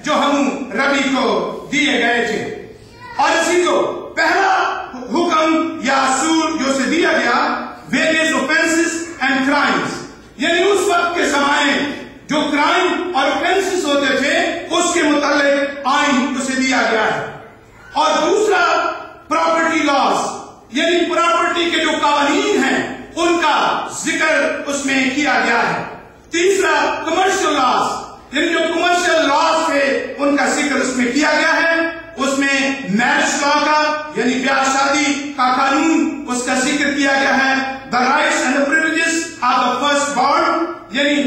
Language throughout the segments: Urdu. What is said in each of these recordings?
جو ہم ربی کو دیے گئے تھے۔ اور اسی کو پہلا حکم یا اصول جو سے دیا گیا ویریس اوفینسز اینڈ کرائمز، یعنی اس وقت کے زمانے جو کرائم اور اوفینسز ہوتے تھے اس کے متعلق آئین اسے دیا گیا ہے۔ اور دوسرا پراپرٹی لاز، یعنی پراپرٹی کے جو قوانین ہیں ان کا ذکر اس میں کیا گیا ہے۔ تیسرا کمرشل لاز، یعنی جو کمرشل لاز تھے ان کا ذکر اس میں کیا گیا ہے۔ اس میں میرج لا کا یعنی بیاہ شادی کا قانون اس کا ذکر کیا گیا ہے۔ The rights and privileges of the first born, یعنی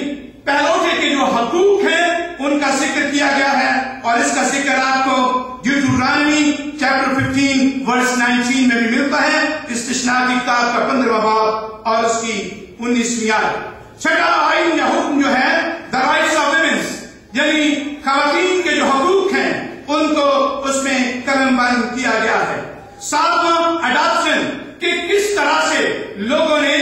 پہلوٹے کے جو حقوق ہیں ان کا ذکر کیا گیا ہے۔ اور اس کا ذکر آپ کو ڈیوٹرانومی چیپٹر 15 ورس 19 میں بھی ملتا ہے، استثناء کی کتاب کا 15واں باب اور اس کی 19ویں آیت۔ چھٹا آئین یا حکم جو ہے دا رائٹس آف ویمنز، یعنی خواتین کے جو حقوق ہیں ان کو اس میں قلم بند کیا گیا ہے۔ ساتواں اڈاپشن، کہ کس طرح سے لوگوں نے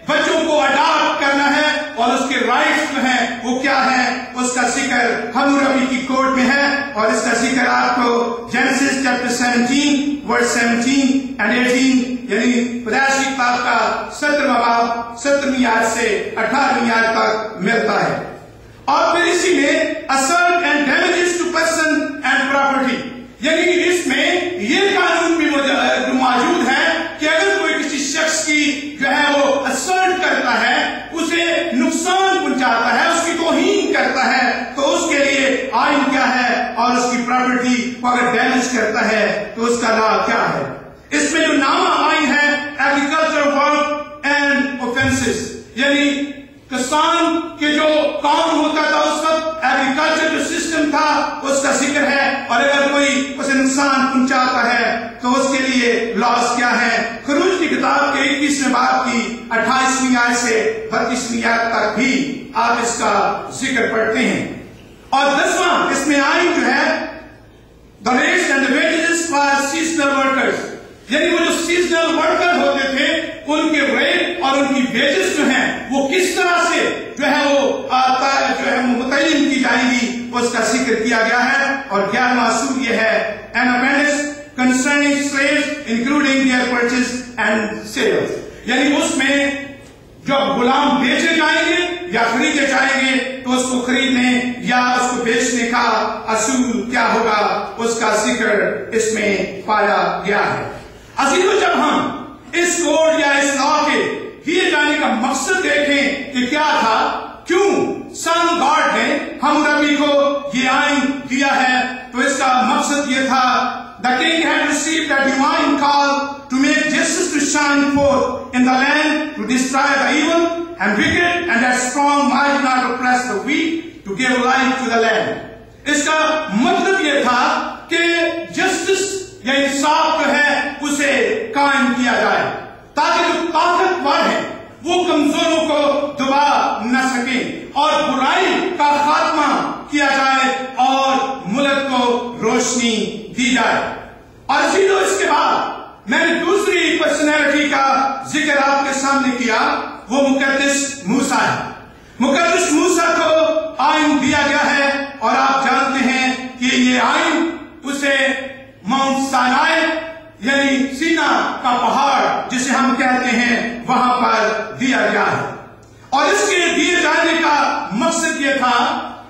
بچوں کو اڈاپٹ کرنا ہے اور اس کے رائٹس جو ہیں وہ کیا ہے، اس کا ذکر حموربی کی کوڈ میں ہے۔ اور اس کا ذکر آپ کو جینیسس چیپٹر 17 ورس 17 and 18 یعنی پیدائش کی کتاب کا 17واں باب 17ویں آیت سے 18ویں آیت تک ملتا ہے۔ اور پھر اسی میں assault and damages to person and property، یعنی اس میں یہ قانون بھی موجود ہے کہ اگر کوئی کسی شخص کی جو ہے وہ assault کرتا ہے، اسے نقصان پہنچاتا ہے، اس کی توہین کرتا ہے، تو اس کے لیے آئین کیا ہے اور اس کی پراپرٹی کو اگر ڈیمیج کرتا ہے تو اس کا لا کیا ہے۔ اس میں جو نامہ آئین ہے ایگریکلچر ورک اینڈ اوفینسز، یعنی کسان کے جو کام ہوتا تھا اس وقت ایگریکلچر جو سسٹم تھا اس کا ذکر ہے۔ اور اگر کوئی اسے نقصان پہنچاتا ہے تو اس کے لیے لاس کیا ہے۔ خروج کی کتاب کے 21ویں باب کی 28ویں آیت سے 32ویں آیت تک بھی آپ اس کا ذکر پڑھتے ہیں۔ اور 10واں اس میں آئین جو ہے the rates and the wages for seasonal workers، یعنی وہ جو سیزنل ورکر ہوتے تھے ان کے ریٹ اور ان کی ویجز جو ہیں وہ کس طرح سے جو ہے متعین کی جائیں گی اس کا ذکر کیا گیا ہے۔ اور 11واں اصول یہ ہے an amendment concerning slaves including their purchase and sales، یعنی اس میں جو غلام بیچے جائیں گے یا خریدے جائیں گے تو اس کو خریدنے یا اس کو بیچنے کا اصول کیا ہوگا اس کا ذکر اس میں پایا گیا ہے۔ عزیزو، جب ہم اس کوڈ یا اس لا کے دیے جانے کا مقصد دیکھیں کہ کیا تھا، کیوں سن گاڈ نے حموربی کو یہ آئین دیا ہے، تو اس کا مقصد یہ تھا the king had received a divine call to make justice to shine forth in the land, to destroy the evil and wicked, and that strong might not oppress the weak, to give life to the land۔ اس کا مطلب یہ تھا کہ جسٹس یا انصاف جو ہے اسے قائم کیا جائے تاکہ جو طاقتور ہیں وہ کمزوروں کو دبا نہ سکیں اور برائی کا خاتمہ کیا جائے اور ملک کو روشنی دی جائے۔ اور اس کے بعد میں نے دوسری پرسنالٹی کا ذکر آپ کے سامنے کیا، وہ مقدس موسیٰ ہے۔ مقدس موسیٰ کو آئین دیا گیا ہے اور آپ جانتے ہیں کہ یہ آئین اسے ماؤنٹ سینائی یعنی سینا کا پہاڑ جسے ہم کہتے ہیں وہاں پر دیا گیا ہے۔ اور اس کے دیے جانے کا مقصد یہ تھا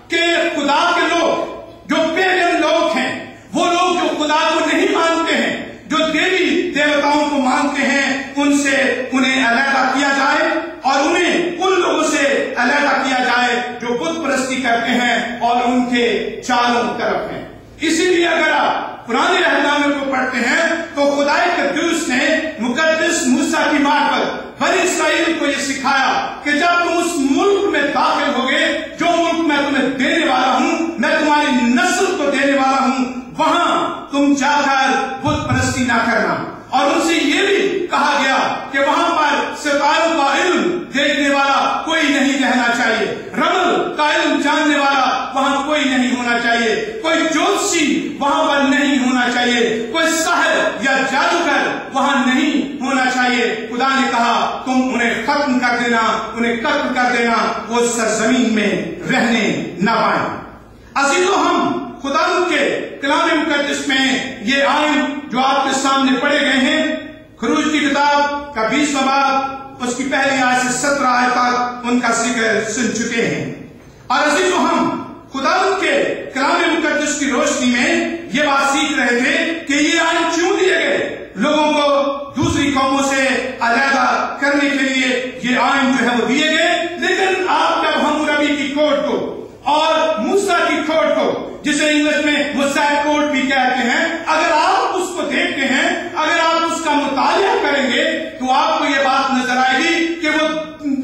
کہ خدا کے لوگ جو پیغن لوگ ہیں، وہ لوگ جو خدا کو نہیں مانتے ہیں، جو دیوی دیوتاؤں کو مانتے ہیں، ان سے انہیں علیحدہ کیا جائے اور انہیں ان لوگوں سے علیحدہ کیا جائے جو بت پرستی کرتے ہیں اور ان کے چاروں طرف ہیں۔ اسی لیے اگر آپ پرانے عہد کو پڑھتے ہیں تو خدا قدوس نے مقدس موسیٰ کی مارفت بنی اسرائیل کو یہ سکھایا کہ جب تم اس ملک میں داخل ہوگے جو ملک میں تمہیں دینے والا ہوں، میں تمہاری نسل کو دینے والا ہوں، وہاں تم جا کر بت پرستی نہ کرنا۔ اور ان سے یہ بھی کہا گیا کہ وہاں پر ستاروں کا علم دیکھنے والا کوئی نہیں رہنا چاہیے، رمل کا علم جاننے والا وہاں کوئی نہیں ہونا چاہیے، کوئی جوتشی وہاں پر نہیں ہونا چاہیے، کوئی ساحر یا جادوگر وہاں نہیں ہونا چاہیے۔ خدا نے کہا تم انہیں ختم کر دینا، انہیں قتل کر دینا، وہ سرزمین میں رہنے نہ پائیں۔ عزیزو، ہم خدا کے کلام مقدس میں یہ آئین جو آپ کے سامنے پڑھے گئے ہیں، خروج کی کتاب کا 20واں باب اس کی پہلی آیت سے 17 آیت تک ان کا ذکر سن چکے ہیں۔ اور عزیزو، ہم خدا کے کلام مقدس کی روشنی میں یہ بات سیکھ رہے تھے کہ یہ آئین کیوں دیے گئے، لوگوں کو دوسری قوموں سے علیحدہ کرنے کے لیے یہ آئین جو ہے وہ دیے گئے۔ لیکن آپ جب حموربی کی کوڈ کو اور موسیٰ کی کوڈ کو، جسے انگلش میں موسیٰ کوڈ بھی کہتے ہیں، اگر آپ اس کو دیکھتے ہیں، اگر آپ اس کا مطالعہ کریں گے تو آپ کو یہ بات نظر آئے گی کہ وہ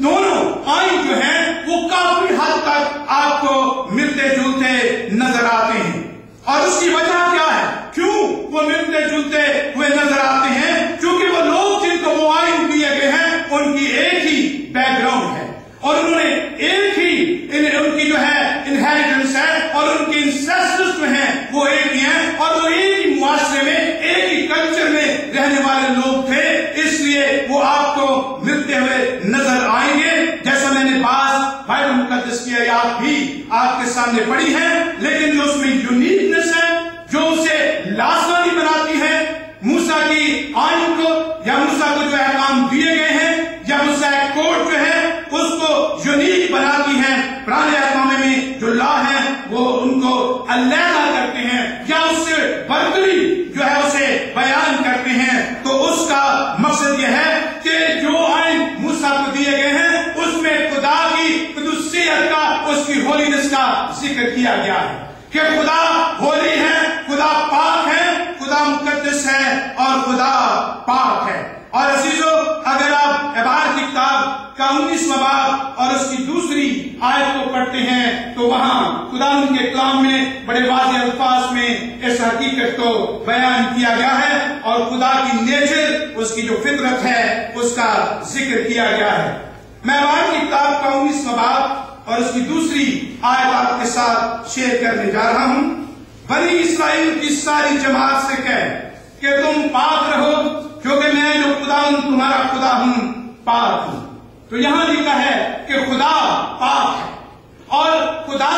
دونوں آئین جو ہیں وہ کافی حد تک آپ کو ملتے جلتے نظر آتے ہیں۔ اور اس کی وجہ کیا ہے؟ کیوں وہ ملتے جلتے ہوئے نظر آتے ہیں؟ کیونکہ وہ لوگ جن کو وہ آئین دیے گئے ہیں ان کی ایک ہی بیک گراؤنڈ ہے، اور انہوں نے ایک ہی ان کی جو ہے انہیریٹنس ہے، اور ان کے انسیسٹرز جو ہیں وہ ایک ہی ہیں، اور وہ ایک ہی معاشرے میں، ایک ہی کلچر میں رہنے والے لوگ تھے، اس لیے وہ آپ کو ملتے ہوئے نظر آئیں گے۔ جیسا میں نے بعض بائبل مقدس کی آیات بھی آپ کے سامنے پڑھی ہے، لیکن جو اس میں یونیکنس ہے، جو اسے لازمی بناتی ہے موسیٰ کی آئین کو، یا موسیٰ کو جو احکام دیے گئے ہیں، یا موسیٰ کوڈ جو ہے اس کو یونیک بناتی ہے۔ پرانے احکام میں جو لا ہے وہ ان کو علیحدہ کرتے ہیں، یا اس سے برتری جو ہے اسے بیان کرتے ہیں۔ تو اس کا مقصد یہ ہے کہ جو آئین موسیٰ کو دیے گئے ہیں اس میں خدا کی قدوسیت کا، اس کی ہولینس کا ذکر کیا گیا ہے کہ خدا ہولی ہے، خدا پاک ہے، خدا مقدس ہے اور خدا پاک ہے۔ اور عزیزو، اگر آپ عبارت کی کتاب کا 19واں باب اور اس کی دوسری آیت کو پڑھتے ہیں تو وہاں خدا ان کے کلام میں بڑے واضح الفاظ میں اس حقیقت کو بیان کیا گیا ہے، اور خدا کی نیچر، اس کی جو فطرت ہے اس کا ذکر کیا گیا ہے۔ میں عبارت کی کتاب کا 19واں باب اور اس کی دوسری آیت آپ کے ساتھ شیئر کرنے جا رہا ہوں۔ بنی اسرائیل کی ساری جماعت سے کہہ کہ تم پاک رہو، کیونکہ میں جو خدا ہوں تمہارا خدا ہوں، پاک ہوں۔ تو یہاں لکھا ہے کہ خدا پاک ہے، اور خدا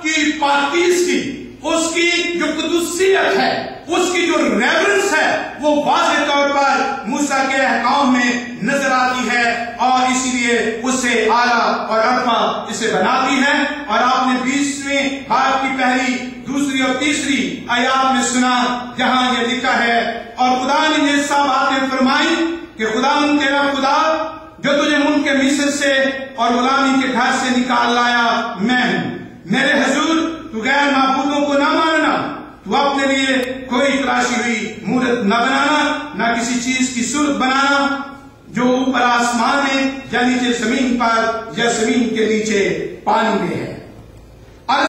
کی پاکیزگی، اس کی جو قدوسیت ہے، اس کی جو ریورنس ہے، وہ واضح طور پر موسیٰ کے احکام میں نظر آتی ہے، اور اسی لیے اسے اعلیٰ اور ارفع اسے بناتی ہے۔ اور آپ نے 20ویں باب کی پہلی، دوسری اور تیسری آیات میں سنا جہاں یہ لکھا ہے، اور خدا نے یہ سب باتیں فرمائی کہ خدا تیرا خدا جو تجھے ملک مصر سے اور غلامی کے گھر سے نکال لایا میں ہوں۔ میرے حضور تو غیر معبودوں کو نہ ماننا، تو اپنے لیے کوئی تراشی ہوئی مورت نہ بنانا، نہ کسی چیز کی صورت بنانا جو اوپر آسمان میں یا نیچے زمین پر یا زمین کے نیچے پانی میں ہے۔